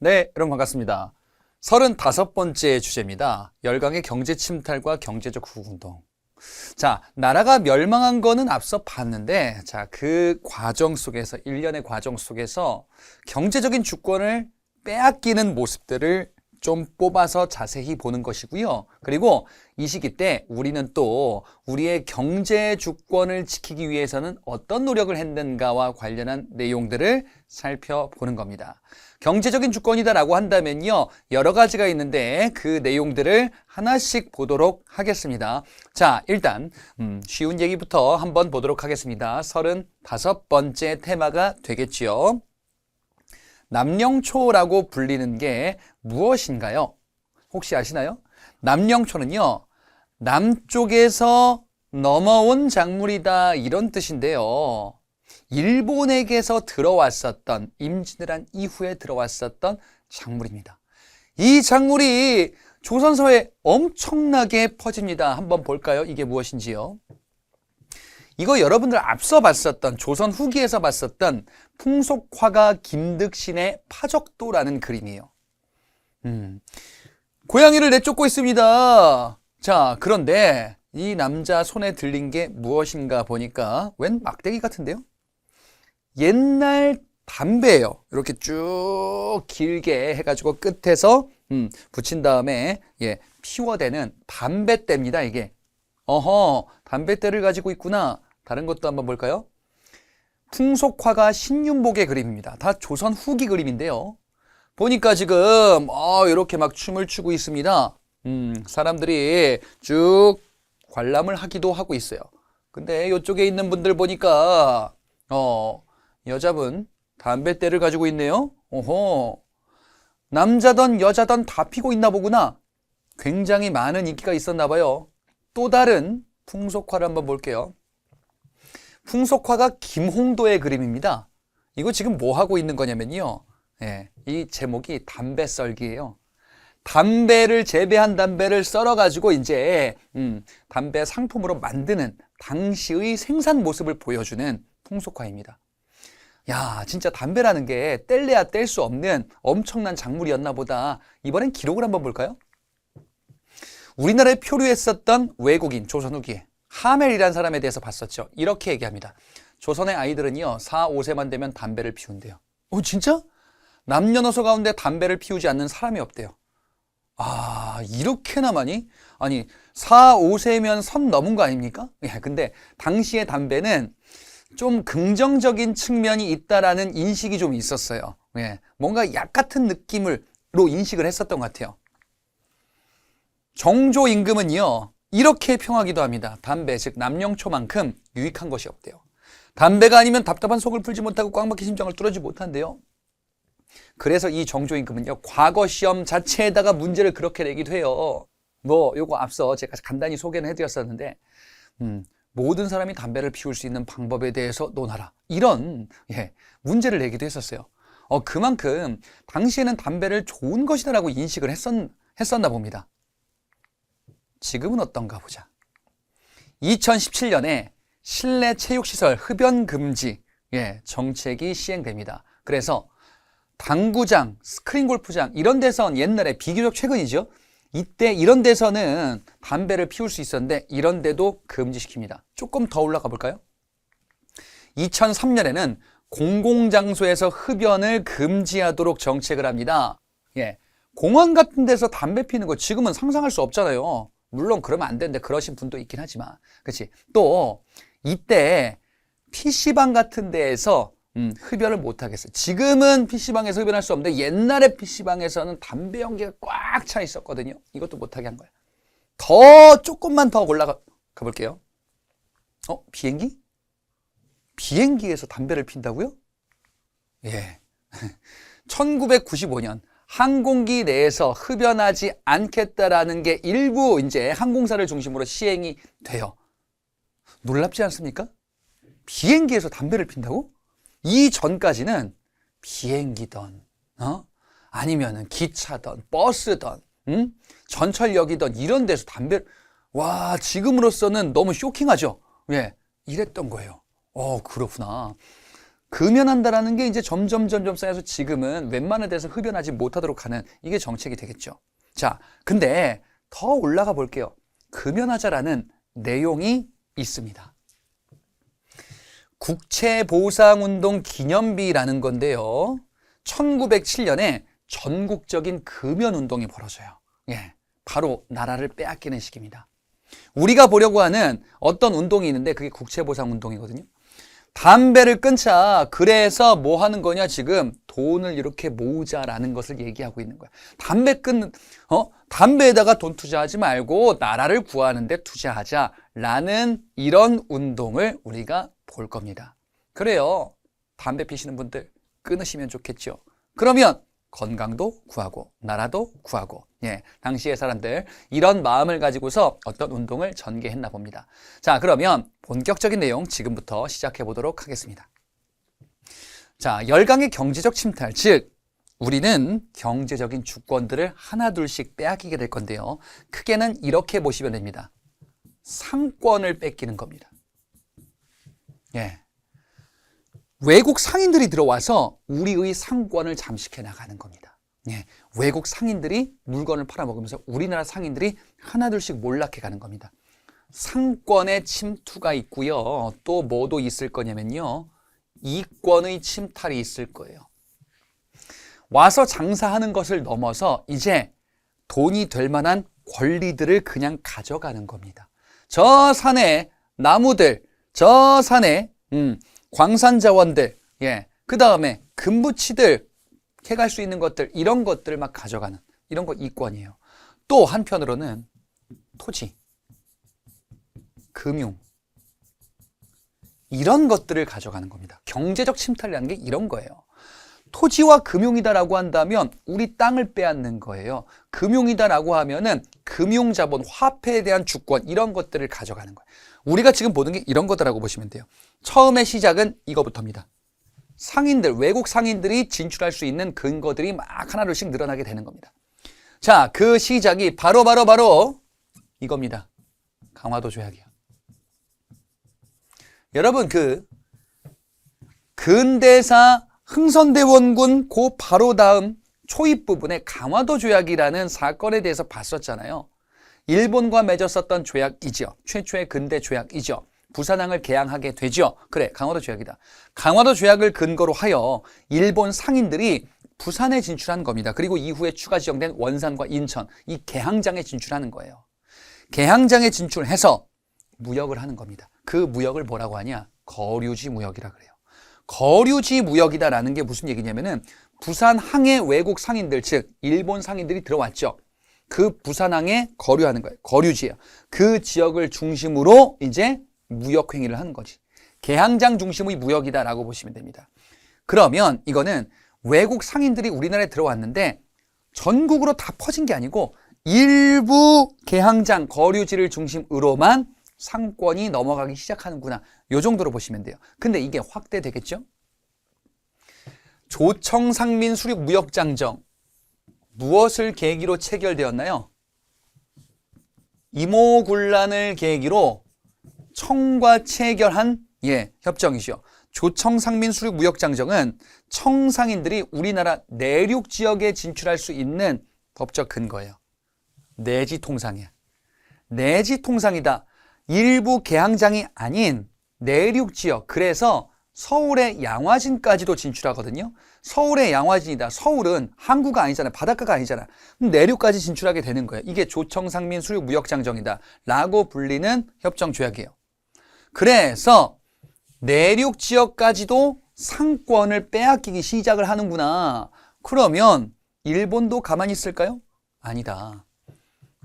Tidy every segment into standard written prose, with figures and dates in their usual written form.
네, 여러분 반갑습니다. 35번째 주제입니다. 열강의 경제 침탈과 경제적 후운동. 자, 나라가 멸망한 거는 앞서 봤는데, 자, 그 과정 속에서, 일련의 과정 속에서 경제적인 주권을 빼앗기는 모습들을 좀 뽑아서 자세히 보는 것이고요. 그리고 이 시기 때 우리는 또 우리의 경제 주권을 지키기 위해서는 어떤 노력을 했는가와 관련한 내용들을 살펴보는 겁니다. 경제적인 주권이다라고 한다면요, 여러 가지가 있는데 그 내용들을 하나씩 보도록 하겠습니다. 자, 일단 쉬운 얘기부터 한번 보도록 하겠습니다. 35번째 테마가 되겠지요. 남령초라고 불리는 게 무엇인가요? 혹시 아시나요? 남령초는요, 남쪽에서 넘어온 작물이다 이런 뜻인데요. 일본에게서 들어왔었던, 임진왜란 이후에 들어왔었던 작물입니다. 이 작물이 조선사회에 엄청나게 퍼집니다. 한번 볼까요? 이게 무엇인지요? 이거 여러분들 앞서 봤었던, 조선 후기에서 봤었던 풍속화가 김득신의 파적도라는 그림이에요. 고양이를 내쫓고 있습니다. 자, 그런데 이 남자 손에 들린 게 무엇인가 보니까 웬 막대기 같은데요? 옛날 담배예요. 이렇게 쭉 길게 해가지고 끝에서 붙인 다음에 피워대는 담뱃대입니다. 이게. 어허, 담뱃대를 가지고 있구나. 다른 것도 한번 볼까요? 풍속화가 신윤복의 그림입니다. 다 조선 후기 그림인데요. 보니까 지금 이렇게 막 춤을 추고 있습니다. 사람들이 쭉 관람을 하기도 하고 있어요. 근데 이쪽에 있는 분들 보니까 여자분 담뱃대를 가지고 있네요. 오호, 남자든 여자든 다 피고 있나 보구나. 굉장히 많은 인기가 있었나 봐요. 또 다른 풍속화를 한번 볼게요. 풍속화가 김홍도의 그림입니다. 이거 지금 뭐 하고 있는 거냐면요, 이 제목이 담배 썰기예요. 담배를, 재배한 담배를 썰어가지고 이제 담배 상품으로 만드는 당시의 생산 모습을 보여주는 풍속화입니다. 야, 진짜 담배라는 게 뗄래야 뗄 수 없는 엄청난 작물이었나 보다. 이번엔 기록을 한번 볼까요? 우리나라에 표류했었던 외국인, 조선 후기에 하멜이라는 사람에 대해서 봤었죠. 이렇게 얘기합니다. 조선의 아이들은요, 4, 5세만 되면 담배를 피운대요. 진짜? 남녀노소 가운데 담배를 피우지 않는 사람이 없대요. 아, 이렇게나 많이? 아니, 4, 5세면 선 넘은 거 아닙니까? 근데 당시의 담배는 좀 긍정적인 측면이 있다라는 인식이 좀 있었어요. 뭔가 약 같은 느낌으로 인식을 했었던 것 같아요. 정조 임금은요, 이렇게 평하기도 합니다. 담배, 즉 남령초만큼 유익한 것이 없대요. 담배가 아니면 답답한 속을 풀지 못하고 꽉 막힌 심장을 뚫어지 못한대요. 그래서 이 정조 임금은요, 과거 시험 자체에다가 문제를 그렇게 내기도 해요. 요거 앞서 제가 간단히 소개는 해드렸었는데, 모든 사람이 담배를 피울 수 있는 방법에 대해서 논하라. 이런 문제를 내기도 했었어요. 그만큼 당시에는 담배를 좋은 것이다라고 인식을 했었나 봅니다. 지금은 어떤가 보자. 2017년에 실내 체육시설 흡연 금지 정책이 시행됩니다. 그래서 당구장, 스크린 골프장 이런 데선 옛날에 비교적 최근이죠. 이때 이런 데서는 담배를 피울 수 있었는데 이런 데도 금지시킵니다. 조금 더 올라가 볼까요? 2003년에는 공공장소에서 흡연을 금지하도록 정책을 합니다. 공원 같은 데서 담배 피는 거 지금은 상상할 수 없잖아요. 물론 그러면 안 되는데 그러신 분도 있긴 하지만, 그렇지? 또 이때 PC방 같은 데에서 흡연을 못 하겠어요. 지금은 PC방에서 흡연할 수 없는데 옛날에 PC방에서는 담배 연기가 꽉 차 있었거든요. 이것도 못하게 한 거예요. 조금만 더 올라가 볼게요. 비행기? 비행기에서 담배를 핀다고요? 1995년 항공기 내에서 흡연하지 않겠다라는 게 일부 이제 항공사를 중심으로 시행이 돼요. 놀랍지 않습니까? 비행기에서 담배를 핀다고? 이전까지는 비행기든 아니면은 기차든 버스든 전철역이든 이런 데서 담배를, 와, 지금으로서는 너무 쇼킹하죠. 이랬던 거예요. 그렇구나. 금연한다라는 게 이제 점점 쌓여서 지금은 웬만한 데서 흡연하지 못하도록 하는 이게 정책이 되겠죠. 자, 근데 더 올라가 볼게요. 금연하자라는 내용이 있습니다. 국채보상운동 기념비라는 건데요. 1907년에 전국적인 금연운동이 벌어져요. 예, 바로 나라를 빼앗기는 시기입니다. 우리가 보려고 하는 어떤 운동이 있는데 그게 국채보상운동이거든요. 담배를 끊자. 그래서 뭐 하는 거냐? 지금 돈을 이렇게 모으자라는 것을 얘기하고 있는 거야. 담배에다가 돈 투자하지 말고 나라를 구하는 데 투자하자라는 이런 운동을 우리가 볼 겁니다. 그래요. 담배 피시는 분들 끊으시면 좋겠죠. 그러면 건강도 구하고 나라도 구하고, 예, 당시의 사람들 이런 마음을 가지고서 어떤 운동을 전개했나 봅니다. 자, 그러면 본격적인 내용 지금부터 시작해 보도록 하겠습니다. 자, 열강의 경제적 침탈, 즉 우리는 경제적인 주권들을 하나둘씩 빼앗기게 될 건데요. 크게는 이렇게 보시면 됩니다. 상권을 뺏기는 겁니다. 예. 외국 상인들이 들어와서 우리의 상권을 잠식해 나가는 겁니다. 예, 외국 상인들이 물건을 팔아먹으면서 우리나라 상인들이 하나둘씩 몰락해 가는 겁니다. 상권의 침투가 있고요. 또 뭐도 있을 거냐면요. 이권의 침탈이 있을 거예요. 와서 장사하는 것을 넘어서 이제 돈이 될 만한 권리들을 그냥 가져가는 겁니다. 저 산에 나무들, 저 산에 광산 자원들, 예, 그 다음에 금부치들 캐갈 수 있는 것들, 이런 것들을 막 가져가는 이런 거 이권이에요. 또 한편으로는 토지, 금융, 이런 것들을 가져가는 겁니다. 경제적 침탈이라는 게 이런 거예요. 토지와 금융이다라고 한다면 우리 땅을 빼앗는 거예요. 금융이다라고 하면은 금융자본, 화폐에 대한 주권, 이런 것들을 가져가는 거예요. 우리가 지금 보는 게 이런 거다라고 보시면 돼요. 처음의 시작은 이거부터입니다. 상인들, 외국 상인들이 진출할 수 있는 근거들이 막 하나둘씩 늘어나게 되는 겁니다. 자, 그 시작이 바로 이겁니다. 강화도 조약이요. 여러분, 그 근대사 흥선대원군 그 바로 다음 초입 부분에 강화도 조약이라는 사건에 대해서 봤었잖아요. 일본과 맺었었던 조약이죠. 최초의 근대 조약이죠. 부산항을 개항하게 되죠. 그래, 강화도 조약이다. 강화도 조약을 근거로 하여 일본 상인들이 부산에 진출한 겁니다. 그리고 이후에 추가 지정된 원산과 인천, 이 개항장에 진출하는 거예요. 개항장에 진출해서 무역을 하는 겁니다. 그 무역을 뭐라고 하냐? 거류지 무역이라 그래요. 거류지 무역이다라는 게 무슨 얘기냐면은 부산항에 외국 상인들, 즉 일본 상인들이 들어왔죠. 그 부산항에 거류하는 거예요. 거류지예요. 그 지역을 중심으로 이제 무역 행위를 하는 거지. 개항장 중심의 무역이다라고 보시면 됩니다. 그러면 이거는 외국 상인들이 우리나라에 들어왔는데 전국으로 다 퍼진 게 아니고 일부 개항장 거류지를 중심으로만 상권이 넘어가기 시작하는구나. 이 정도로 보시면 돼요. 근데 이게 확대되겠죠? 조청상민 수륙 무역장정, 무엇을 계기로 체결되었나요? 이모군란을 계기로 청과 체결한 협정이죠. 조청상민 수륙 무역장정은 청상인들이 우리나라 내륙 지역에 진출할 수 있는 법적 근거예요. 내지통상이야. 내지통상이다. 일부 개항장이 아닌 내륙 지역, 그래서 서울의 양화진까지도 진출하거든요. 서울의 양화진이다. 서울은 항구가 아니잖아요. 바닷가가 아니잖아요. 내륙까지 진출하게 되는 거예요. 이게 조청상민 수륙 무역장정이다 라고 불리는 협정조약이에요. 그래서 내륙 지역까지도 상권을 빼앗기기 시작을 하는구나. 그러면 일본도 가만히 있을까요? 아니다.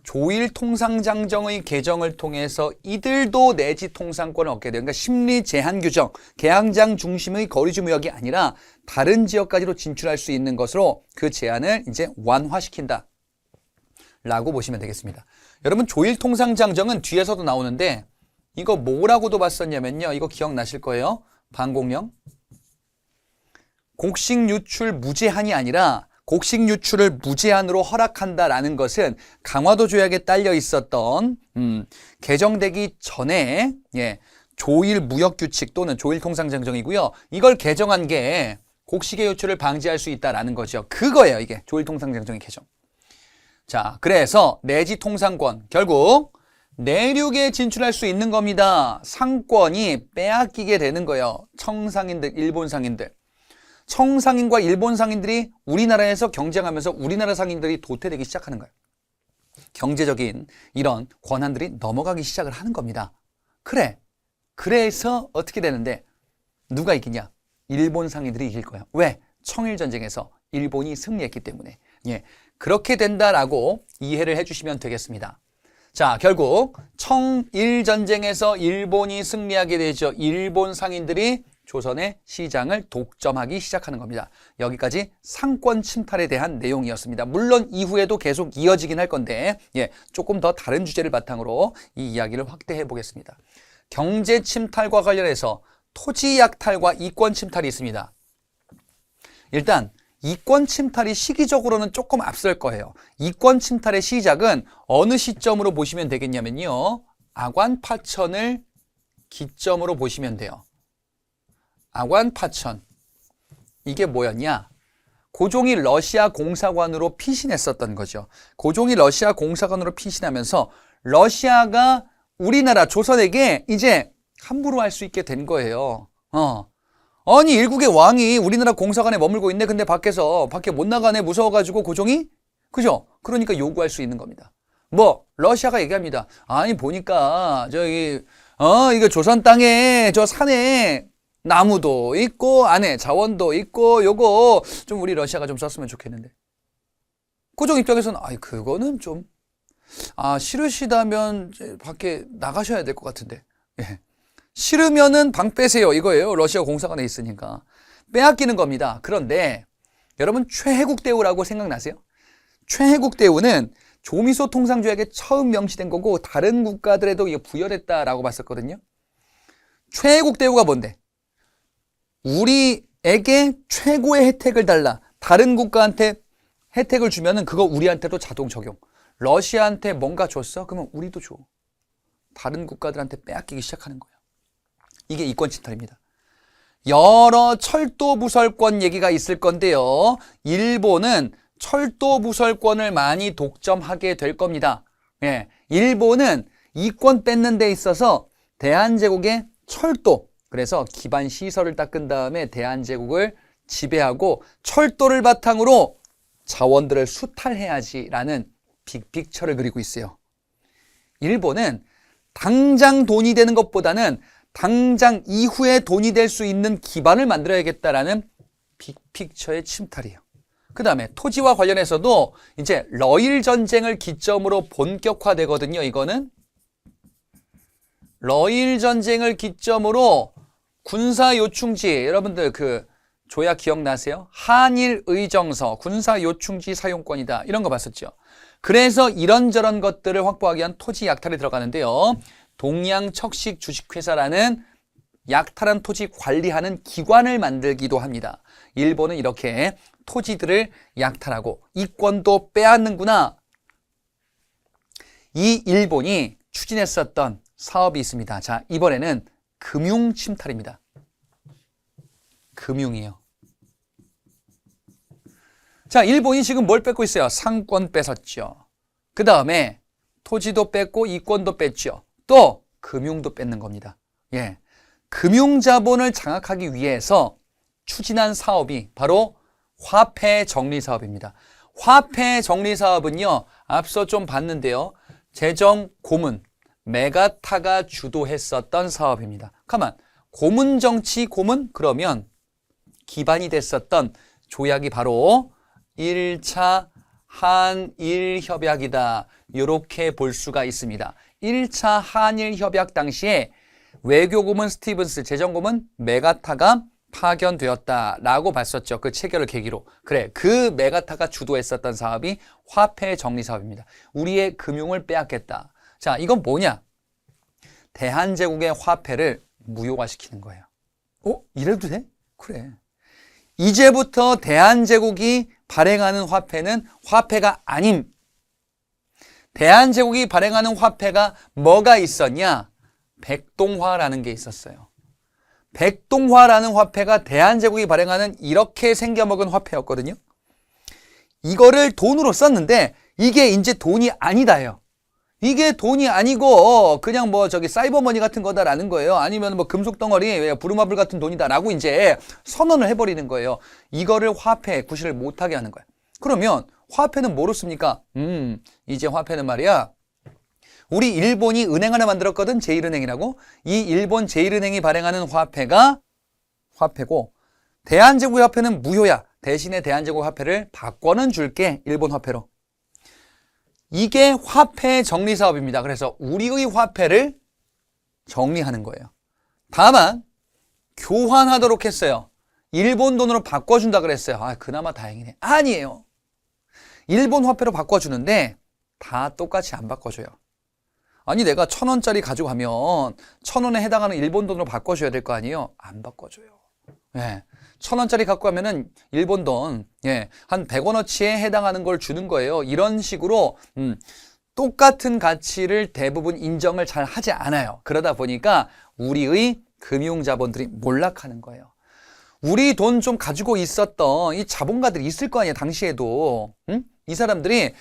조일통상장정의 개정을 통해서 이들도 내지 통상권을 얻게 돼요. 그러니까 심리 제한 규정, 개항장 중심의 거리주 무역이 아니라 다른 지역까지도 진출할 수 있는 것으로 그 제한을 이제 완화시킨다 라고 보시면 되겠습니다. 여러분, 조일통상장정은 뒤에서도 나오는데 이거 뭐라고도 봤었냐면요. 이거 기억나실 거예요. 방공령. 곡식 유출 무제한이 아니라 곡식 유출을 무제한으로 허락한다라는 것은 강화도 조약에 딸려 있었던 개정되기 전에 조일 무역규칙 또는 조일 통상정정이고요. 이걸 개정한 게 곡식의 유출을 방지할 수 있다라는 거죠. 그거예요. 이게 조일 통상정정의 개정. 자, 그래서 내지 통상권 결국 내륙에 진출할 수 있는 겁니다. 상권이 빼앗기게 되는 거예요. 청상인들, 일본 상인들. 청상인과 일본 상인들이 우리나라에서 경쟁하면서 우리나라 상인들이 도태되기 시작하는 거예요. 경제적인 이런 권한들이 넘어가기 시작을 하는 겁니다. 그래서 어떻게 되는데 누가 이기냐? 일본 상인들이 이길 거야. 왜? 청일전쟁에서 일본이 승리했기 때문에. 예, 그렇게 된다라고 이해를 해주시면 되겠습니다. 자, 결국 청일전쟁에서 일본이 승리하게 되죠. 일본 상인들이 조선의 시장을 독점하기 시작하는 겁니다. 여기까지 상권 침탈에 대한 내용이었습니다. 물론 이후에도 계속 이어지긴 할 건데 조금 더 다른 주제를 바탕으로 이 이야기를 확대해 보겠습니다. 경제 침탈과 관련해서 토지 약탈과 이권 침탈이 있습니다. 일단 이권 침탈이 시기적으로는 조금 앞설 거예요. 이권 침탈의 시작은 어느 시점으로 보시면 되겠냐면요. 아관 파천을 기점으로 보시면 돼요. 아관 파천. 이게 뭐였냐? 고종이 러시아 공사관으로 피신했었던 거죠. 고종이 러시아 공사관으로 피신하면서 러시아가 우리나라 조선에게 이제 함부로 할 수 있게 된 거예요. 아니 일국의 왕이 우리나라 공사관에 머물고 있네. 근데 밖에 못 나가네. 무서워가지고 고종이 그죠? 그러니까 요구할 수 있는 겁니다. 러시아가 얘기합니다. 아니 보니까 이거 조선 땅에 저 산에 나무도 있고 안에 자원도 있고 요거 좀 우리 러시아가 좀 썼으면 좋겠는데. 고종 입장에서는 그거는 좀 싫으시다면 밖에 나가셔야 될 것 같은데. 예. 싫으면은 방 빼세요 이거예요. 러시아 공사관에 있으니까. 빼앗기는 겁니다. 그런데 여러분 최혜국 대우라고 생각나세요? 최혜국 대우는 조미소 통상조약에 처음 명시된 거고 다른 국가들에도 이거 부여됐다라고 봤었거든요. 최혜국 대우가 뭔데? 우리에게 최고의 혜택을 달라. 다른 국가한테 혜택을 주면은 그거 우리한테도 자동 적용. 러시아한테 뭔가 줬어? 그러면 우리도 줘. 다른 국가들한테 빼앗기기 시작하는 거예요. 이게 이권 침탈입니다. 여러 철도 부설권 얘기가 있을 건데요. 일본은 철도 부설권을 많이 독점하게 될 겁니다. 예, 일본은 이권 뺏는 데 있어서 대한제국의 철도, 그래서 기반 시설을 닦은 다음에 대한제국을 지배하고 철도를 바탕으로 자원들을 수탈해야지라는 빅픽처를 그리고 있어요. 일본은 당장 돈이 되는 것보다는 당장 이후에 돈이 될 수 있는 기반을 만들어야겠다라는 빅픽처의 침탈이에요. 그 다음에 토지와 관련해서도 이제 러일 전쟁을 기점으로 본격화되거든요. 이거는 러일 전쟁을 기점으로 군사 요충지, 여러분들 그 조약 기억나세요? 한일 의정서 군사 요충지 사용권이다. 이런 거 봤었죠. 그래서 이런저런 것들을 확보하기 위한 토지 약탈에 들어가는데요. 동양척식 주식회사라는 약탈한 토지 관리하는 기관을 만들기도 합니다. 일본은 이렇게 토지들을 약탈하고 이권도 빼앗는구나. 이 일본이 추진했었던 사업이 있습니다. 자, 이번에는 금융 침탈입니다. 금융이요. 자, 일본이 지금 뭘 뺏고 있어요? 상권 뺏었죠. 그 다음에 토지도 뺏고 이권도 뺐죠. 또 금융도 뺏는 겁니다. 예, 금융자본을 장악하기 위해서 추진한 사업이 바로 화폐 정리 사업입니다. 화폐 정리 사업은요, 앞서 좀 봤는데요. 재정 고문, 메가타가 주도했었던 사업입니다. 가만, 고문 정치 고문? 그러면 기반이 됐었던 조약이 바로 1차 한일 협약이다. 이렇게 볼 수가 있습니다. 1차 한일 협약 당시에 외교고문 스티븐스, 재정고문 메가타가 파견되었다라고 봤었죠. 그 체결을 계기로. 그 메가타가 주도했었던 사업이 화폐 정리 사업입니다. 우리의 금융을 빼앗겠다. 자, 이건 뭐냐? 대한제국의 화폐를 무효화시키는 거예요. 이래도 돼? 그래. 이제부터 대한제국이 발행하는 화폐는 화폐가 아님. 대한제국이 발행하는 화폐가 뭐가 있었냐? 백동화라는 게 있었어요. 백동화라는 화폐가 대한제국이 발행하는 이렇게 생겨먹은 화폐였거든요. 이거를 돈으로 썼는데 이게 이제 돈이 아니다요. 이게 돈이 아니고 그냥 뭐 저기 사이버머니 같은 거다라는 거예요. 아니면 뭐 금속덩어리, 부루마블 같은 돈이다라고 이제 선언을 해버리는 거예요. 이거를 화폐에 구실을 못하게 하는 거예요. 그러면 화폐는 뭐로 씁니까? 이제 화폐는 말이야. 우리 일본이 은행 하나 만들었거든. 제1은행이라고. 이 일본 제1은행이 발행하는 화폐가 화폐고 대한제국 화폐는 무효야. 대신에 대한제국 화폐를 바꿔는 줄게. 일본 화폐로. 이게 화폐 정리 사업입니다. 그래서 우리의 화폐를 정리하는 거예요. 다만 교환하도록 했어요. 일본 돈으로 바꿔준다 그랬어요. 아, 그나마 다행이네. 아니에요. 일본 화폐로 바꿔주는데 다 똑같이 안 바꿔줘요. 아니 내가 1,000원짜리 가지고 가면 1,000원에 해당하는 일본 돈으로 바꿔줘야 될 거 아니에요? 안 바꿔줘요. 예. 1,000원짜리 갖고 가면은 일본 돈, 한 100원어치에 해당하는 걸 주는 거예요. 이런 식으로, 똑같은 가치를 대부분 인정을 잘 하지 않아요. 그러다 보니까 우리의 금융자본들이 몰락하는 거예요. 우리 돈 좀 가지고 있었던 이 자본가들이 있을 거 아니에요. 당시에도. 이 사람들이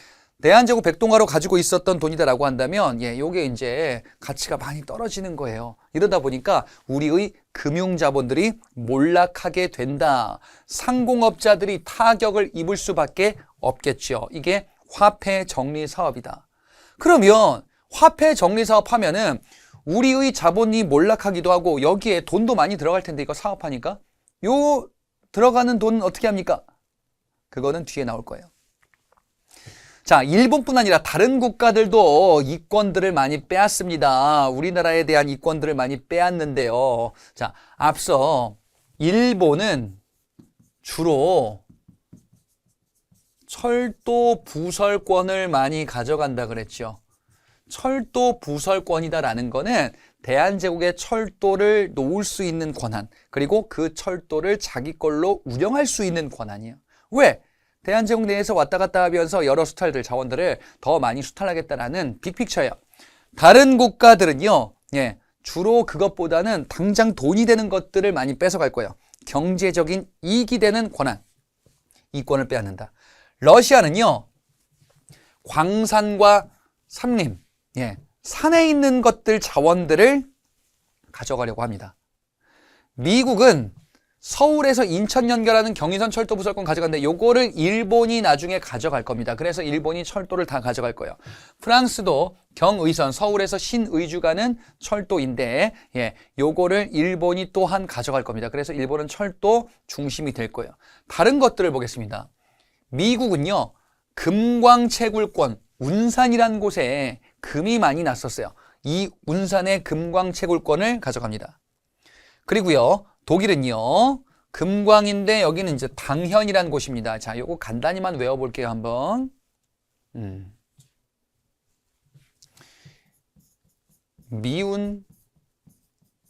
대한제국 백동화로 가지고 있었던 돈이다라고 한다면, 요게 이제 가치가 많이 떨어지는 거예요. 이러다 보니까 우리의 금융자본들이 몰락하게 된다. 상공업자들이 타격을 입을 수밖에 없겠죠. 이게 화폐 정리 사업이다. 그러면 화폐 정리 사업 하면은 우리의 자본이 몰락하기도 하고 여기에 돈도 많이 들어갈 텐데 이거 사업하니까 요 들어가는 돈은 어떻게 합니까? 그거는 뒤에 나올 거예요. 자, 일본뿐 아니라 다른 국가들도 이권들을 많이 빼앗습니다. 우리나라에 대한 이권들을 많이 빼앗는데요. 자, 앞서 일본은 주로 철도 부설권을 많이 가져간다 그랬죠. 철도 부설권이다라는 거는 대한제국의 철도를 놓을 수 있는 권한, 그리고 그 철도를 자기 걸로 운영할 수 있는 권한이에요. 왜? 대한제국 내에서 왔다 갔다 하면서 여러 수탈들, 자원들을 더 많이 수탈하겠다라는 빅픽처예요. 다른 국가들은요, 주로 그것보다는 당장 돈이 되는 것들을 많이 뺏어갈 거예요. 경제적인 이익이 되는 권한, 이권을 빼앗는다. 러시아는요, 광산과 산림, 산에 있는 것들, 자원들을 가져가려고 합니다. 미국은 서울에서 인천 연결하는 경의선 철도 부설권 가져갔는데 요거를 일본이 나중에 가져갈 겁니다. 그래서 일본이 철도를 다 가져갈 거예요. 프랑스도 경의선, 서울에서 신의주 가는 철도인데 요거를 일본이 또한 가져갈 겁니다. 그래서 일본은 철도 중심이 될 거예요. 다른 것들을 보겠습니다. 미국은요, 금광채굴권, 운산이라는 곳에 금이 많이 났었어요. 이 운산의 금광채굴권을 가져갑니다. 그리고요, 독일은요, 금광인데 여기는 이제 당현이라는 곳입니다. 자, 요거 간단히만 외워볼게요, 한번. 미운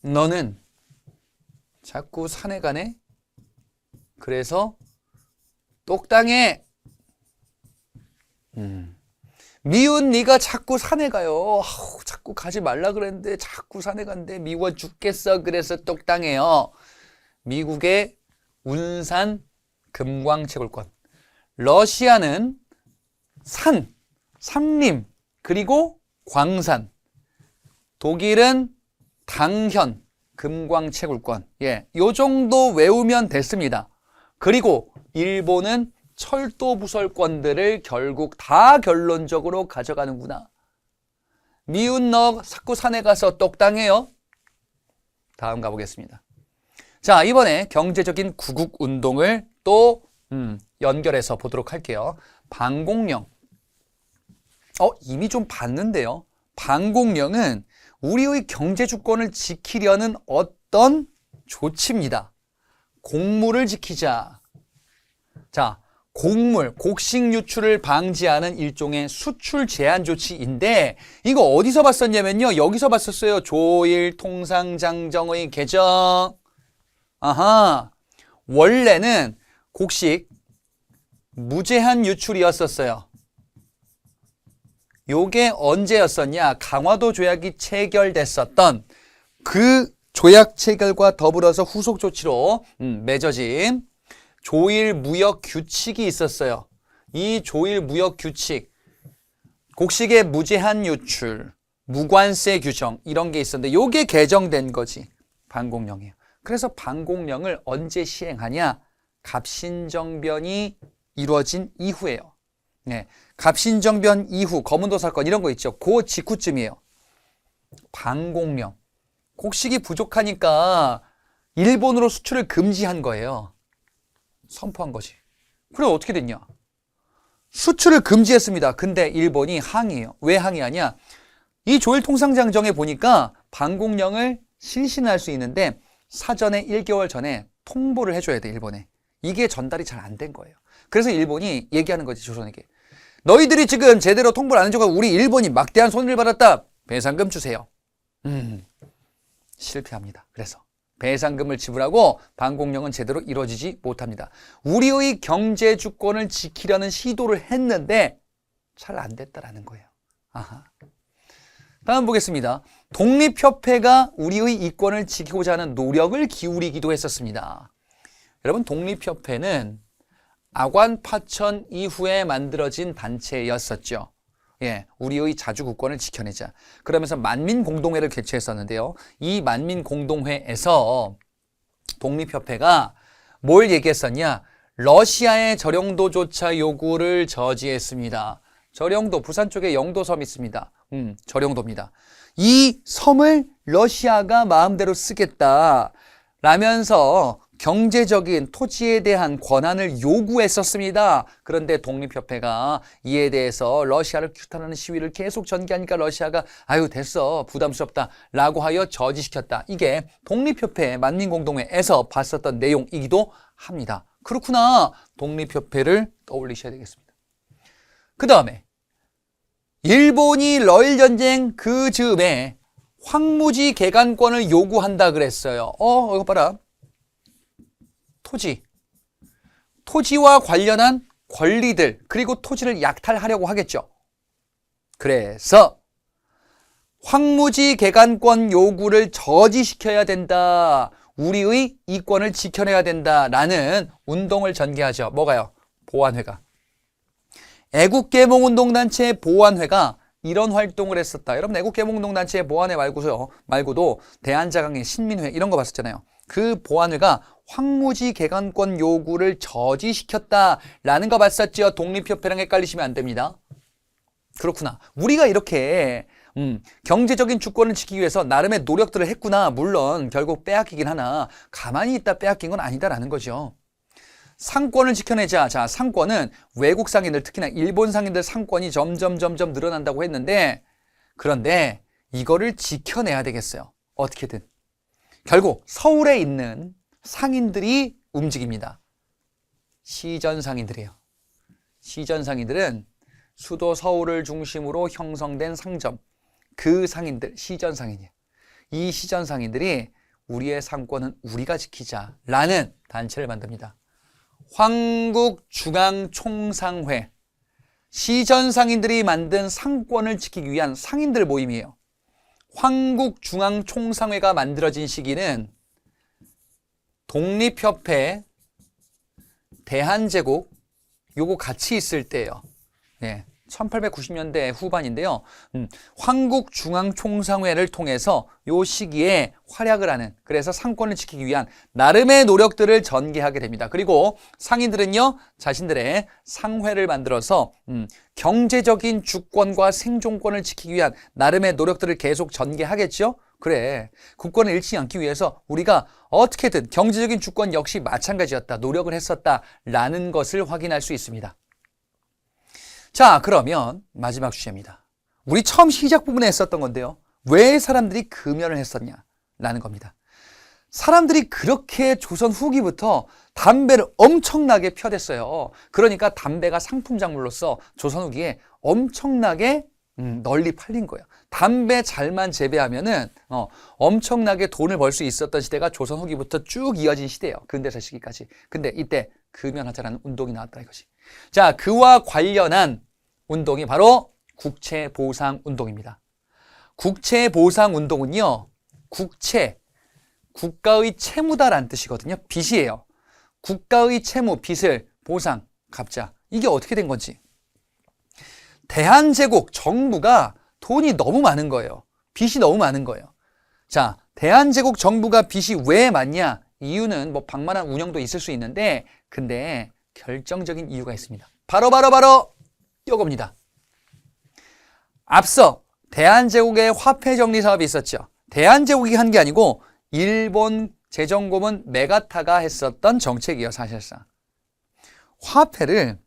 너는 자꾸 산에 가네? 그래서 똑당해. 미운 네가 자꾸 산에 가요. 자꾸 가지 말라 그랬는데 자꾸 산에 간대. 미워 죽겠어. 그래서 똑당해요. 미국의 운산 금광채굴권. 러시아는 산, 산림, 그리고 광산. 독일은 당현, 금광채굴권. 요 정도 외우면 됐습니다. 그리고 일본은 철도 부설권들을 결국 다 결론적으로 가져가는구나. 미운 너 자꾸 산에 가서 똑당해요. 다음 가보겠습니다. 자, 이번에 경제적인 구국운동을 또 연결해서 보도록 할게요. 반공령. 이미 좀 봤는데요. 반공령은 우리의 경제 주권을 지키려는 어떤 조치입니다. 곡물을 지키자. 자, 곡물, 곡식 유출을 방지하는 일종의 수출 제한 조치인데 이거 어디서 봤었냐면요. 여기서 봤었어요. 조일통상장정의 개정. 원래는 곡식 무제한 유출이었었어요. 요게 언제였었냐? 강화도 조약이 체결됐었던 그 조약 체결과 더불어서 후속 조치로 맺어진 조일 무역 규칙이 있었어요. 이 조일 무역 규칙, 곡식의 무제한 유출, 무관세 규정 이런 게 있었는데 요게 개정된 거지. 반공령이에요. 그래서 반공령을 언제 시행하냐? 갑신정변이 이루어진 이후예요. 네, 갑신정변 이후 거문도 사건 이런 거 있죠. 그 직후쯤이에요. 반공령. 곡식이 부족하니까 일본으로 수출을 금지한 거예요. 선포한 거지. 그래 어떻게 됐냐? 수출을 금지했습니다. 근데 일본이 항의해요. 왜 항의하냐? 이 조일 통상장정에 보니까 반공령을 실시할 수 있는데 사전에 1개월 전에 통보를 해줘야 돼, 일본에. 이게 전달이 잘 안 된 거예요. 그래서 일본이 얘기하는 거지, 조선에게. 너희들이 지금 제대로 통보를 안 해줘서 우리 일본이 막대한 손해를 받았다. 배상금 주세요. 실패합니다. 그래서 배상금을 지불하고 반공령은 제대로 이루어지지 못합니다. 우리의 경제 주권을 지키려는 시도를 했는데 잘 안 됐다라는 거예요. 아하. 다음 보겠습니다. 독립협회가 우리의 이권을 지키고자 하는 노력을 기울이기도 했었습니다. 여러분, 독립협회는 아관파천 이후에 만들어진 단체였었죠. 예, 우리의 자주국권을 지켜내자. 그러면서 만민공동회를 개최했었는데요. 이 만민공동회에서 독립협회가 뭘 얘기했었냐? 러시아의 저령도조차 요구를 저지했습니다. 저령도, 부산 쪽에 영도섬 있습니다. 저령도입니다. 이 섬을 러시아가 마음대로 쓰겠다 라면서 경제적인 토지에 대한 권한을 요구했었습니다. 그런데 독립협회가 이에 대해서 러시아를 규탄하는 시위를 계속 전개하니까 러시아가 아유 됐어 부담스럽다 라고 하여 저지시켰다. 이게 독립협회 만민공동회에서 봤었던 내용이기도 합니다. 그렇구나. 독립협회를 떠올리셔야 되겠습니다. 그 다음에 일본이 러일전쟁 그 즈음에 황무지 개간권을 요구한다 그랬어요. 이거 봐라. 토지와 관련한 권리들, 그리고 토지를 약탈하려고 하겠죠. 그래서 황무지 개간권 요구를 저지시켜야 된다. 우리의 이권을 지켜내야 된다라는 운동을 전개하죠. 뭐가요? 보안회가. 애국개몽운동단체 보안회가 이런 활동을 했었다. 여러분, 애국개몽운동단체 보안회 말고도 대한자강회, 신민회 이런 거 봤었잖아요. 그 보안회가 황무지 개간권 요구를 저지시켰다라는 거 봤었죠. 독립협회랑 헷갈리시면 안 됩니다. 그렇구나. 우리가 이렇게 경제적인 주권을 지키기 위해서 나름의 노력들을 했구나. 물론 결국 빼앗기긴 하나 가만히 있다 빼앗긴 건 아니다라는 거죠. 상권을 지켜내자. 자, 상권은 외국 상인들, 특히나 일본 상인들 상권이 점점 늘어난다고 했는데, 그런데 이거를 지켜내야 되겠어요. 어떻게든. 결국 서울에 있는 상인들이 움직입니다. 시전 상인들이에요. 시전 상인들은 수도 서울을 중심으로 형성된 상점, 그 상인들, 시전 상인이에요. 이 시전 상인들이 우리의 상권은 우리가 지키자라는 단체를 만듭니다. 황국중앙총상회, 시전 상인들이 만든 상권을 지키기 위한 상인들 모임이에요. 황국중앙총상회가 만들어진 시기는 독립협회, 대한제국 요거 같이 있을 때예요. 네, 1890년대 후반인데요. 황국중앙총상회를 통해서 요 시기에 활약을 하는, 그래서 상권을 지키기 위한 나름의 노력들을 전개하게 됩니다. 그리고 상인들은요, 자신들의 상회를 만들어서 경제적인 주권과 생존권을 지키기 위한 나름의 노력들을 계속 전개하겠죠. 그래, 국권을 잃지 않기 위해서 우리가 어떻게든 경제적인 주권 역시 마찬가지였다, 노력을 했었다라는 것을 확인할 수 있습니다. 자, 그러면 마지막 주제입니다. 우리 처음 시작 부분에 했었던 건데요. 왜 사람들이 금연을 했었냐라는 겁니다. 사람들이 그렇게 조선 후기부터 담배를 엄청나게 펴댔어요. 그러니까 담배가 상품 작물로서 조선 후기에 엄청나게 널리 팔린 거예요. 담배 잘만 재배하면은 엄청나게 돈을 벌 수 있었던 시대가 조선 후기부터 쭉 이어진 시대예요. 근대사 시기까지. 근데 이때 금연하자라는 운동이 나왔다 이것이. 자, 그와 관련한 운동이 바로 국채보상운동입니다. 국채보상운동은요, 국채, 국가의 채무다라는 뜻이거든요. 빚이에요. 국가의 채무, 빚을 보상, 갚자. 이게 어떻게 된 건지. 대한제국 정부가 돈이 너무 많은 거예요. 빚이 너무 많은 거예요. 자, 대한제국 정부가 빚이 왜 많냐? 이유는 뭐 방만한 운영도 있을 수 있는데, 근데 결정적인 이유가 있습니다. 바로 이겁니다. 앞서 대한제국의 화폐 정리 사업이 있었죠. 대한제국이 한 게 아니고 일본 재정고문 메가타가 했었던 정책이에요, 사실상. 화폐를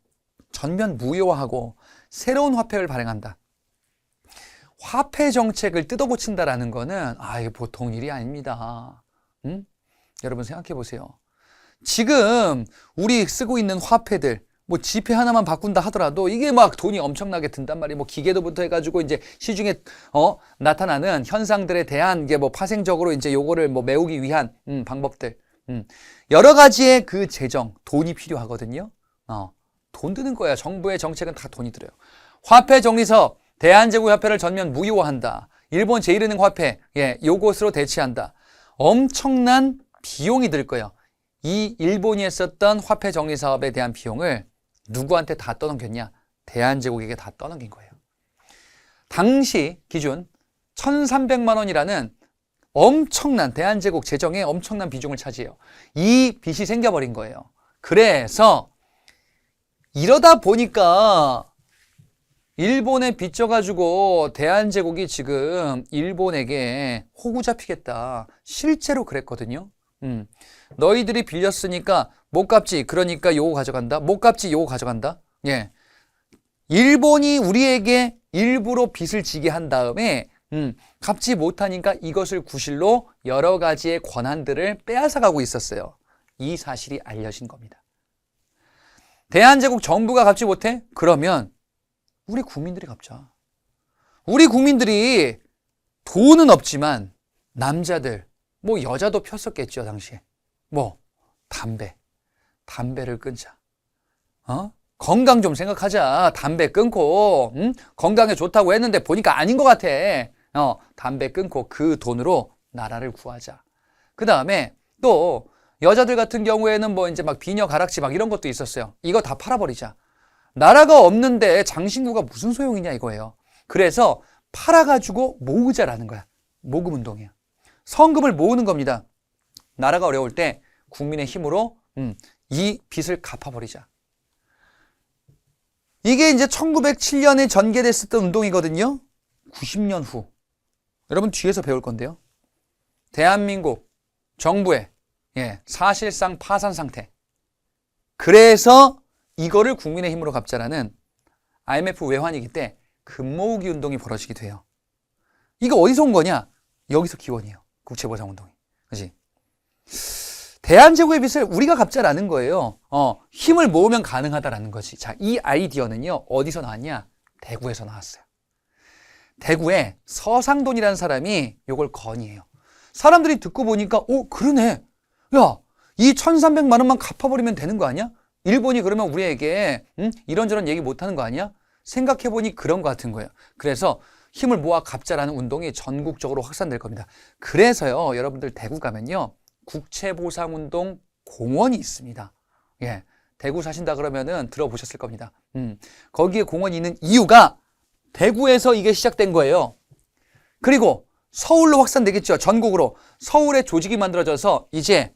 전면 무효화하고 새로운 화폐를 발행한다. 화폐 정책을 뜯어고친다라는 거는 이게 보통 일이 아닙니다. 여러분 생각해 보세요. 지금 우리 쓰고 있는 화폐들, 뭐 지폐 하나만 바꾼다 하더라도 이게 막 돈이 엄청나게 든단 말이에요. 뭐 기계도부터 해가지고 이제 시중에 나타나는 현상들에 대한 게 뭐 파생적으로 이제 요거를 뭐 메우기 위한 방법들, 여러 가지의 그 재정, 돈이 필요하거든요. 돈 드는 거야. 정부의 정책은 다 돈이 들어요. 화폐 정리서 대한제국 화폐를 전면 무효화한다. 일본 제1은행 화폐, 요것으로 대체한다. 엄청난 비용이 들 거예요. 이 일본이 했었던 화폐 정리 사업에 대한 비용을 누구한테 다 떠넘겼냐? 대한제국에게 다 떠넘긴 거예요. 당시 기준 1,300만 원이라는 엄청난 대한제국 재정의 엄청난 비중을 차지해요. 이 빚이 생겨버린 거예요. 그래서 이러다 보니까 일본에 빚져가지고 대한제국이 지금 일본에게 호구 잡히겠다. 실제로 그랬거든요. 너희들이 빌렸으니까 못 갚지. 그러니까 요거 가져간다. 못 갚지. 요거 가져간다. 예. 일본이 우리에게 일부러 빚을 지게 한 다음에 갚지 못하니까 이것을 구실로 여러 가지의 권한들을 빼앗아가고 있었어요. 이 사실이 알려진 겁니다. 대한제국 정부가 갚지 못해? 그러면 우리 국민들이 갚자. 우리 국민들이 돈은 없지만 남자들, 뭐 여자도 폈었겠죠, 당시에. 뭐 담배를 끊자. 건강 좀 생각하자. 담배 끊고 건강에 좋다고 했는데 보니까 아닌 것 같아. 담배 끊고 그 돈으로 나라를 구하자. 그 다음에 또 여자들 같은 경우에는 뭐 이제 막 비녀 가락지 막 이런 것도 있었어요. 이거 다 팔아버리자. 나라가 없는데 장신구가 무슨 소용이냐 이거예요. 그래서 팔아가지고 모으자라는 거야. 모금 운동이야. 성금을 모으는 겁니다. 나라가 어려울 때 국민의 힘으로 이 빚을 갚아버리자. 이게 이제 1907년에 전개됐었던 운동이거든요. 90년 후. 여러분 뒤에서 배울 건데요. 대한민국 정부의 사실상 파산 상태. 그래서 이거를 국민의 힘으로 갚자라는 IMF 외환위기 때 금 모으기 운동이 벌어지게 돼요. 이거 어디서 온 거냐? 여기서 기원이에요. 국채보상운동이. 그렇지? 대한제국의 빚을 우리가 갚자라는 거예요. 힘을 모으면 가능하다라는 거지. 자, 이 아이디어는요. 어디서 나왔냐? 대구에서 나왔어요. 대구에 서상돈이라는 사람이 이걸 건의해요. 사람들이 듣고 보니까 그러네. 야, 이 1,300만 원만 갚아버리면 되는 거 아니야? 일본이 그러면 우리에게 이런저런 얘기 못하는 거 아니야? 생각해보니 그런 거 같은 거예요. 그래서 힘을 모아 갚자라는 운동이 전국적으로 확산될 겁니다. 그래서요, 여러분들 대구 가면요, 국채보상운동 공원이 있습니다. 대구 사신다 그러면은 들어보셨을 겁니다. 거기에 공원이 있는 이유가 대구에서 이게 시작된 거예요. 그리고 서울로 확산되겠죠. 전국으로. 서울에 조직이 만들어져서 이제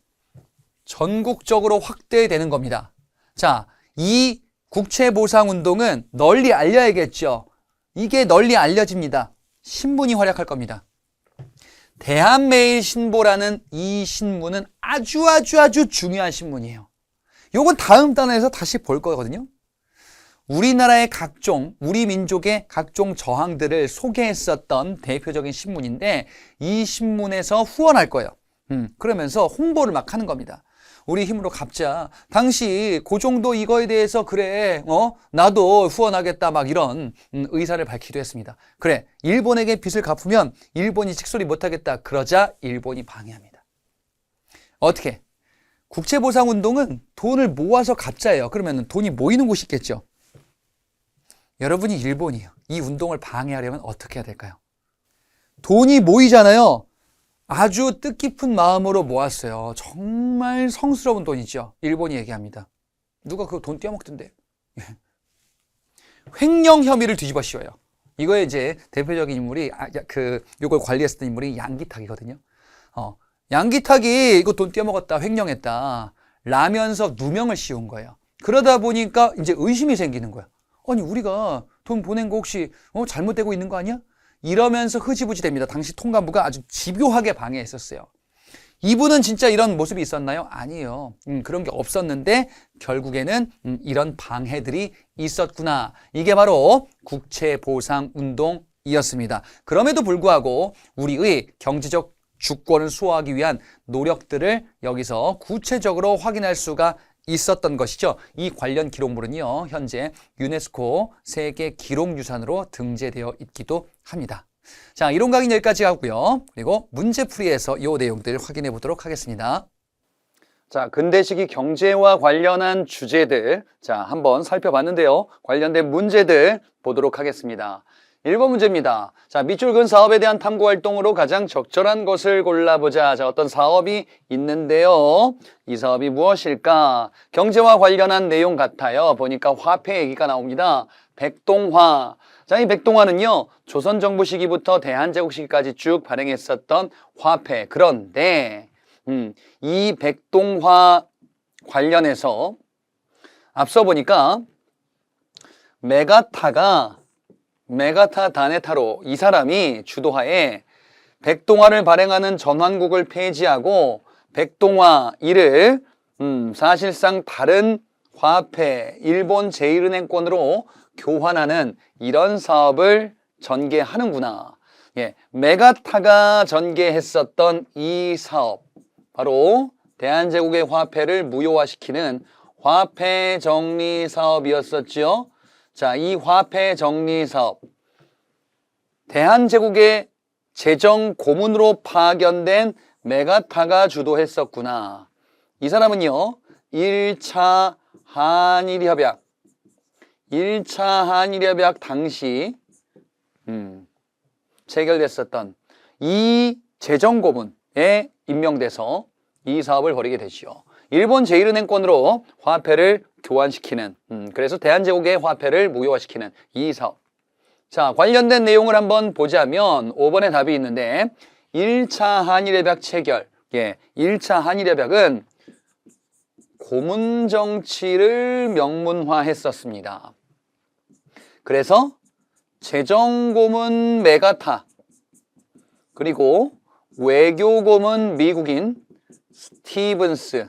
전국적으로 확대되는 겁니다. 자, 이 국채보상운동은 널리 알려야겠죠. 이게 널리 알려집니다. 신문이 활약할 겁니다. 대한매일신보라는 이 신문은 아주 중요한 신문이에요. 요건 다음 단원에서 다시 볼 거거든요. 우리나라의 우리 민족의 각종 저항들을 소개했었던 대표적인 신문인데 이 신문에서 후원할 거예요. 그러면서 홍보를 막 하는 겁니다. 우리 힘으로 갚자. 당시 그 정도 이거에 대해서 그래, 나도 후원하겠다 막 이런 의사를 밝히기도 했습니다. 그래, 일본에게 빚을 갚으면 일본이 직소리 못하겠다. 그러자 일본이 방해합니다. 어떻게? 국채보상운동은 돈을 모아서 갚자예요. 그러면 돈이 모이는 곳이 있겠죠. 여러분이 일본이에요. 이 운동을 방해하려면 어떻게 해야 될까요? 돈이 모이잖아요. 아주 뜻깊은 마음으로 모았어요. 정말 성스러운 돈이죠. 일본이 얘기합니다. 누가 그 돈 떼어먹던데. 횡령 혐의를 뒤집어 씌워요. 이거에 이제 대표적인 인물이 요걸 관리했었던 인물이 양기탁이거든요. 양기탁이 이거 돈 떼어먹었다, 횡령했다 라면서 누명을 씌운 거예요. 그러다 보니까 이제 의심이 생기는 거야. 아니 우리가 돈 보낸 거 혹시 잘못되고 있는 거 아니야? 이러면서 흐지부지 됩니다. 당시 통감부가 아주 집요하게 방해했었어요. 이분은 진짜 이런 모습이 있었나요? 아니에요. 그런 게 없었는데 결국에는 이런 방해들이 있었구나. 이게 바로 국채보상운동이었습니다. 그럼에도 불구하고 우리의 경제적 주권을 수호하기 위한 노력들을 여기서 구체적으로 확인할 수가 있었던 것이죠. 이 관련 기록물은요, 현재 유네스코 세계 기록유산으로 등재되어 있기도 합니다. 자, 이론 강의 여기까지 하고요. 그리고 문제풀이에서 이 내용들 확인해 보도록 하겠습니다. 자, 근대 시기 경제와 관련한 주제들, 자, 한번 살펴봤는데요. 관련된 문제들 보도록 하겠습니다. 1번 문제입니다. 자, 밑줄 그은 사업에 대한 탐구 활동으로 가장 적절한 것을 골라보자. 자, 어떤 사업이 있는데요. 이 사업이 무엇일까? 경제와 관련한 내용 같아요. 보니까 화폐 얘기가 나옵니다. 백동화. 자, 이 백동화는요, 조선 정부 시기부터 대한제국 시기까지 쭉 발행했었던 화폐. 그런데 이 백동화 관련해서 앞서 보니까 메가타 다네타로 이 사람이 주도하에 백동화를 발행하는 전환국을 폐지하고 백동화 이를 사실상 다른 화폐 일본 제1은행권으로 교환하는 이런 사업을 전개하는구나. 예, 메가타가 전개했었던 이 사업, 바로 대한제국의 화폐를 무효화시키는 화폐 정리 사업이었었죠. 자, 이 화폐 정리 사업, 대한제국의 재정 고문으로 파견된 메가타가 주도했었구나. 이 사람은요, 1차 한일협약 당시 체결됐었던 이 재정 고문에 임명돼서 이 사업을 벌이게 되죠. 일본 제1은행권으로 화폐를 교환시키는, 그래서 대한제국의 화폐를 무효화시키는 이 사업. 자, 관련된 내용을 한번 보자면 5번에 답이 있는데 1차 한일협약 체결. 예, 1차 한일협약은 고문 정치를 명문화했었습니다. 그래서 재정 고문 메가타, 그리고 외교 고문 미국인 스티븐스,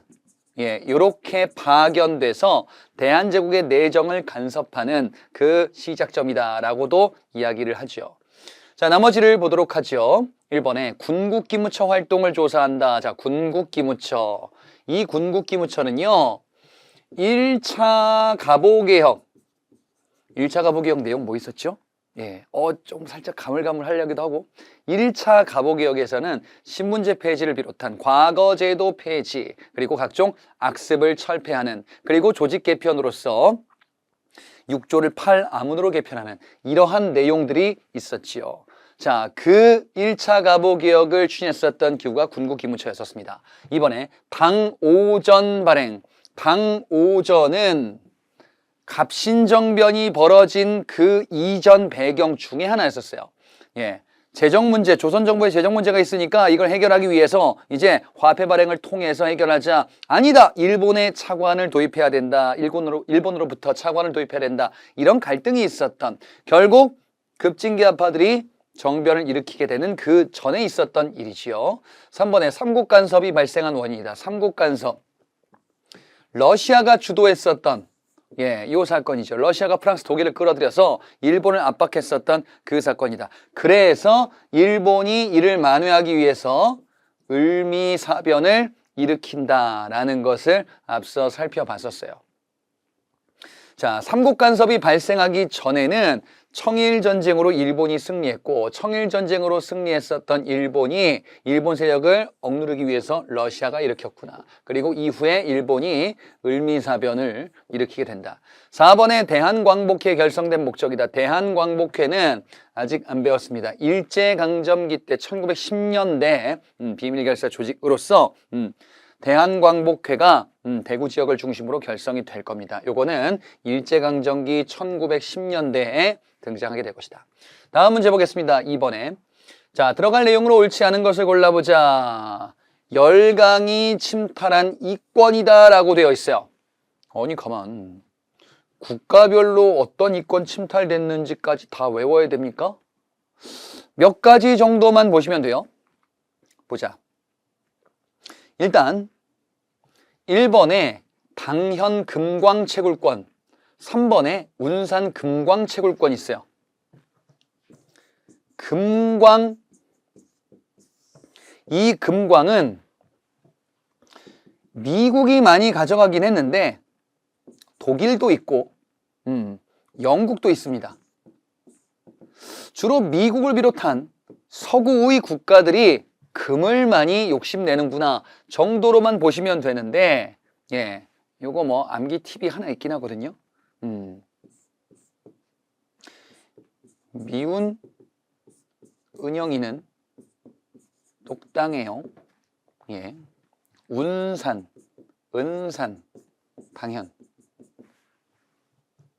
예, 이렇게 파견돼서 대한제국의 내정을 간섭하는 그 시작점이다라고도 이야기를 하죠. 자, 나머지를 보도록 하죠. 1번에 군국기무처 활동을 조사한다. 자, 군국기무처. 이 군국기무처는요, 1차 갑오개혁. 1차 갑오개혁 내용 뭐 있었죠? 예, 좀 살짝 가물가물하려기도 하고 1차 갑오개혁에서는 신분제 폐지를 비롯한 과거제도 폐지, 그리고 각종 악습을 철폐하는, 그리고 조직 개편으로서 6조를 8아문으로 개편하는 이러한 내용들이 있었지요. 자, 그 1차 갑오개혁을 추진했었던 기구가 군국기무처였었습니다. 이번에 당오전 발행. 당오전은 갑신정변이 벌어진 그 이전 배경 중에 하나였었어요. 예, 재정 문제, 조선 정부의 재정 문제가 있으니까 이걸 해결하기 위해서 이제 화폐 발행을 통해서 해결하자. 아니다, 일본의 차관을 도입해야 된다. 일본으로부터 차관을 도입해야 된다. 이런 갈등이 있었던, 결국 급진계파들이 정변을 일으키게 되는 그 전에 있었던 일이지요. 3번에 삼국 간섭이 발생한 원인이다. 삼국 간섭. 러시아가 주도했었던, 예, 이 사건이죠. 러시아가 프랑스, 독일을 끌어들여서 일본을 압박했었던 그 사건이다. 그래서 일본이 이를 만회하기 위해서 을미사변을 일으킨다라는 것을 앞서 살펴봤었어요. 자, 삼국 간섭이 발생하기 전에는 청일전쟁으로 일본이 승리했고, 청일전쟁으로 승리했었던 일본이 일본 세력을 억누르기 위해서 러시아가 일으켰구나. 그리고 이후에 일본이 을미사변을 일으키게 된다. 4번에 대한광복회 결성된 목적이다. 대한광복회는 아직 안 배웠습니다. 일제강점기 때 1910년대 비밀결사 조직으로서 대한광복회가 대구 지역을 중심으로 결성이 될 겁니다. 요거는 일제강점기 1910년대에 등장하게 될 것이다. 다음 문제 보겠습니다. 2번에. 자, 들어갈 내용으로 옳지 않은 것을 골라보자. 열강이 침탈한 이권이다 라고 되어 있어요. 아니 가만. 국가별로 어떤 이권 침탈됐는지까지 다 외워야 됩니까? 몇 가지 정도만 보시면 돼요. 보자. 일단 1번에 당현 금광채굴권, 3번에 운산 금광채굴권이 있어요. 금광, 이 금광은 미국이 많이 가져가긴 했는데 독일도 있고 영국도 있습니다. 주로 미국을 비롯한 서구의 국가들이 금을 많이 욕심내는구나 정도로만 보시면 되는데, 예, 요거 뭐 암기 팁이 하나 있긴 하거든요. 미운 은영이는 똑당해요. 예, 운산, 은산, 당현.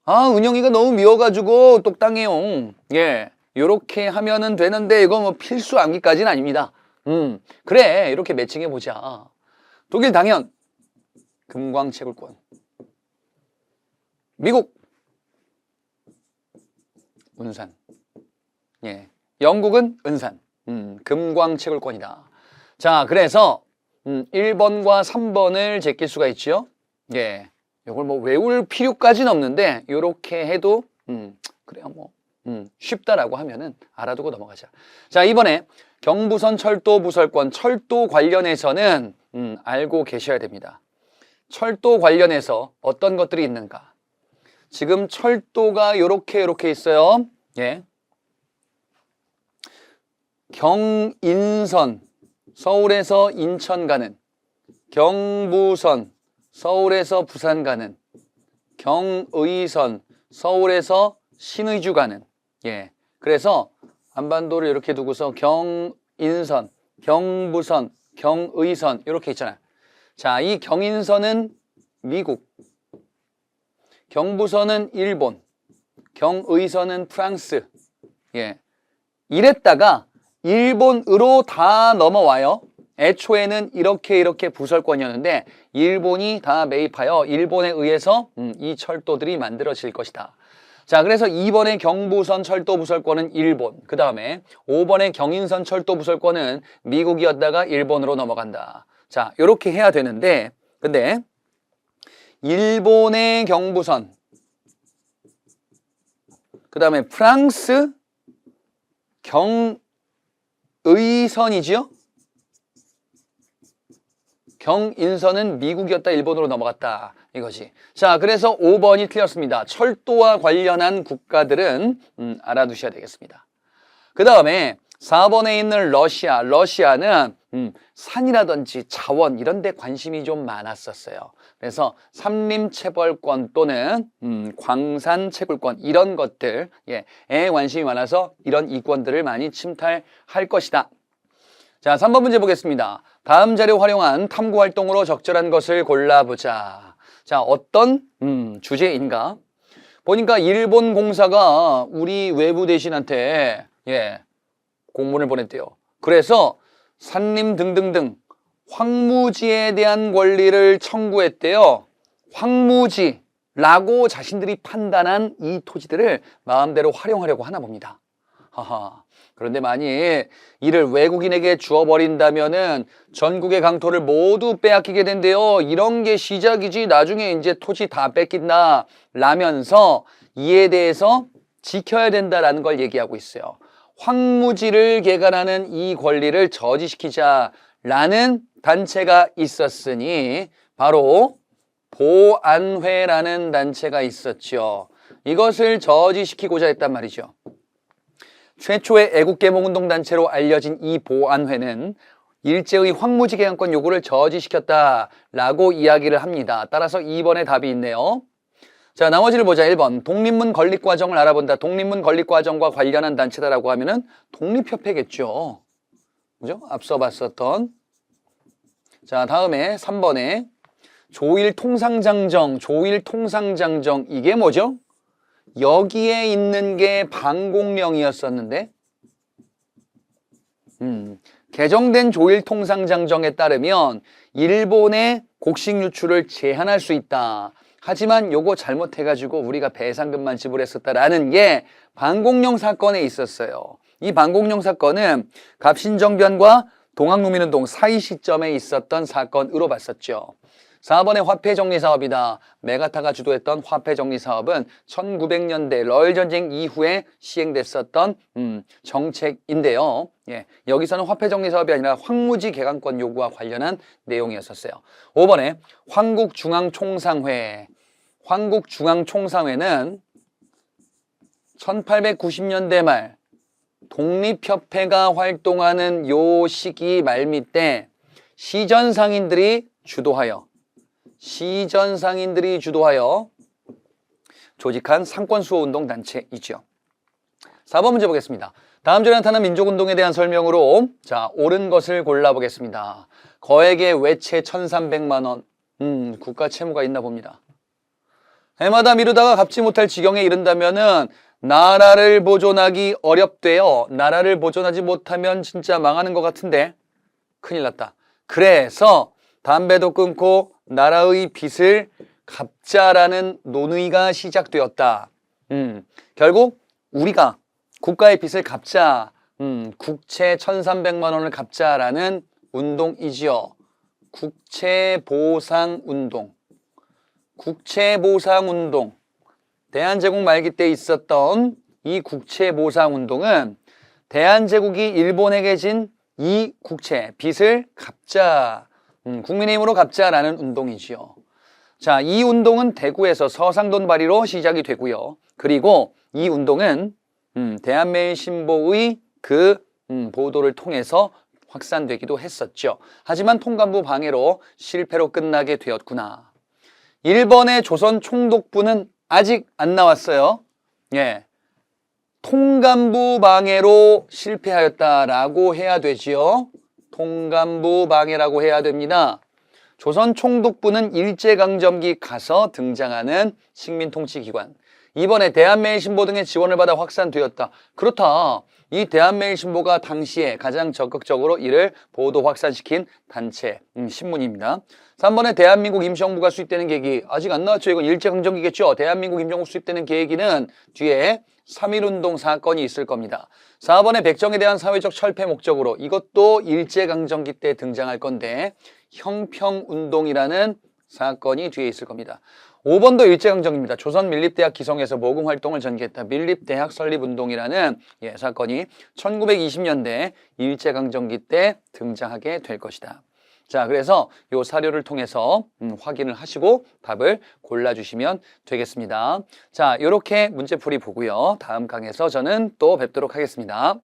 아, 은영이가 너무 미워가지고 똑당해요. 예, 요렇게 하면은 되는데 이거 뭐 필수 암기까지는 아닙니다. 그래, 이렇게 매칭해보자. 독일 당연 금광채굴권, 미국 운산, 예, 영국은 은산, 금광채굴권이다. 자, 그래서 1번과 3번을 제낄 수가 있죠. 예, 이걸 뭐 외울 필요까지는 없는데 요렇게 해도 그래요, 뭐 쉽다라고 하면은 알아두고 넘어가자. 자, 이번에 경부선 철도 부설권, 철도 관련해서는 알고 계셔야 됩니다. 철도 관련해서 어떤 것들이 있는가? 지금 철도가 요렇게 있어요. 예. 경인선, 서울에서 인천 가는, 경부선, 서울에서 부산 가는, 경의선, 서울에서 신의주 가는. 예. 그래서 한반도를 이렇게 두고서 경인선, 경부선, 경의선 이렇게 있잖아요. 자, 이 경인선은 미국, 경부선은 일본, 경의선은 프랑스. 예. 이랬다가 일본으로 다 넘어와요. 애초에는 이렇게 부설권이었는데 일본이 다 매입하여 일본에 의해서 이 철도들이 만들어질 것이다. 자, 그래서 2번의 경부선 철도 부설권은 일본, 그 다음에 5번의 경인선 철도 부설권은 미국이었다가 일본으로 넘어간다. 자, 이렇게 해야 되는데, 근데 일본의 경부선, 그 다음에 프랑스 경의선이지요? 경인선은 미국이었다 일본으로 넘어갔다 이거지. 자, 그래서 5번이 틀렸습니다. 철도와 관련한 국가들은 알아두셔야 되겠습니다. 그 다음에 4번에 있는 러시아는 산이라든지 자원 이런 데 관심이 좀 많았었어요. 그래서 산림채벌권 또는 광산채굴권 이런 것들, 에 관심이 많아서 이런 이권들을 많이 침탈할 것이다. 자, 3번 문제 보겠습니다. 다음 자료 활용한 탐구활동으로 적절한 것을 골라보자. 자, 어떤 주제인가? 보니까 일본 공사가 우리 외부 대신한테 공문을 보냈대요. 그래서 산림 등등등 황무지에 대한 권리를 청구했대요. 황무지라고 자신들이 판단한 이 토지들을 마음대로 활용하려고 하나 봅니다. 하하. 그런데 만일 이를 외국인에게 주어버린다면은 전국의 강토를 모두 빼앗기게 된대요. 이런 게 시작이지 나중에 이제 토지 다 뺏긴다 라면서 이에 대해서 지켜야 된다라는 걸 얘기하고 있어요. 황무지를 개간하는 이 권리를 저지시키자라는 단체가 있었으니 바로 보안회라는 단체가 있었죠. 이것을 저지시키고자 했단 말이죠. 최초의 애국개몽운동 단체로 알려진 이 보안회는 일제의 황무지 개항권 요구를 저지시켰다라고 이야기를 합니다. 따라서 2번의 답이 있네요. 자, 나머지를 보자. 1번 독립문 건립과정을 알아본다. 독립문 건립과정과 관련한 단체다라고 하면은 독립협회겠죠. 그죠? 앞서 봤었던. 자, 다음에 3번에 조일통상장정. 조일통상장정 이게 뭐죠? 여기에 있는 게 방공령이었었는데 개정된 조일통상장정에 따르면 일본의 곡식 유출을 제한할 수 있다. 하지만 요거 잘못해가지고 우리가 배상금만 지불했었다라는 게 방공령 사건에 있었어요. 이 방공령 사건은 갑신정변과 동학농민운동 사이 시점에 있었던 사건으로 봤었죠. 4번의 화폐정리사업이다. 메가타가 주도했던 화폐정리사업은 1900년대 러일전쟁 이후에 시행됐었던 정책인데요. 예, 여기서는 화폐정리사업이 아니라 황무지 개강권 요구와 관련한 내용이었었어요. 5번에 한국중앙총상회. 한국중앙총상회는 1890년대 말 독립협회가 활동하는 요 시기 말미때 시전상인들이 주도하여 조직한 상권수호운동 단체이죠. 4번 문제 보겠습니다. 다음 절에 나타난 민족운동에 대한 설명으로 자, 옳은 것을 골라보겠습니다. 거액의 외채 1,300만 원. 국가 채무가 있나 봅니다. 해마다 미루다가 갚지 못할 지경에 이른다면은 나라를 보존하기 어렵대요. 나라를 보존하지 못하면 진짜 망하는 것 같은데 큰일 났다. 그래서 담배도 끊고 나라의 빚을 갚자라는 논의가 시작되었다. 결국 우리가 국가의 빚을 갚자, 국채 1,300만 원을 갚자라는 운동이지요. 국채보상운동. 국채보상운동. 대한제국 말기 때 있었던 이 국채보상운동은 대한제국이 일본에게 진 이 국채, 빚을 갚자, 국민의힘으로 갚자라는 운동이지요. 자, 이 운동은 대구에서 서상돈 발의로 시작이 되고요. 그리고 이 운동은 대한매일신보의 그 보도를 통해서 확산되기도 했었죠. 하지만 통감부 방해로 실패로 끝나게 되었구나. 1번의 조선 총독부는 아직 안 나왔어요. 예. 통감부 방해로 실패하였다라고 해야 되지요. 통감부 방해라고 해야 됩니다. 조선 총독부는 일제강점기 가서 등장하는 식민통치기관. 이번에 대한매일신보 등의 지원을 받아 확산되었다. 그렇다. 이 대한매일신보가 당시에 가장 적극적으로 이를 보도 확산시킨 단체, 신문입니다. 3번에 대한민국 임시정부가 수립되는 계기. 아직 안 나왔죠. 이건 일제강점기겠죠. 대한민국 임시정부 수립되는 계기는 뒤에 3.1운동 사건이 있을 겁니다. 4번에 백정에 대한 사회적 철폐 목적으로 이것도 일제강점기 때 등장할 건데 형평운동이라는 사건이 뒤에 있을 겁니다. 5번도 일제강점기입니다. 조선민립대학 기성에서 모금활동을 전개했다. 민립대학 설립운동이라는 사건이 1920년대 일제강점기 때 등장하게 될 것이다. 자, 그래서 이 사료를 통해서 확인을 하시고 답을 골라주시면 되겠습니다. 자, 이렇게 문제풀이 보고요. 다음 강에서 저는 또 뵙도록 하겠습니다.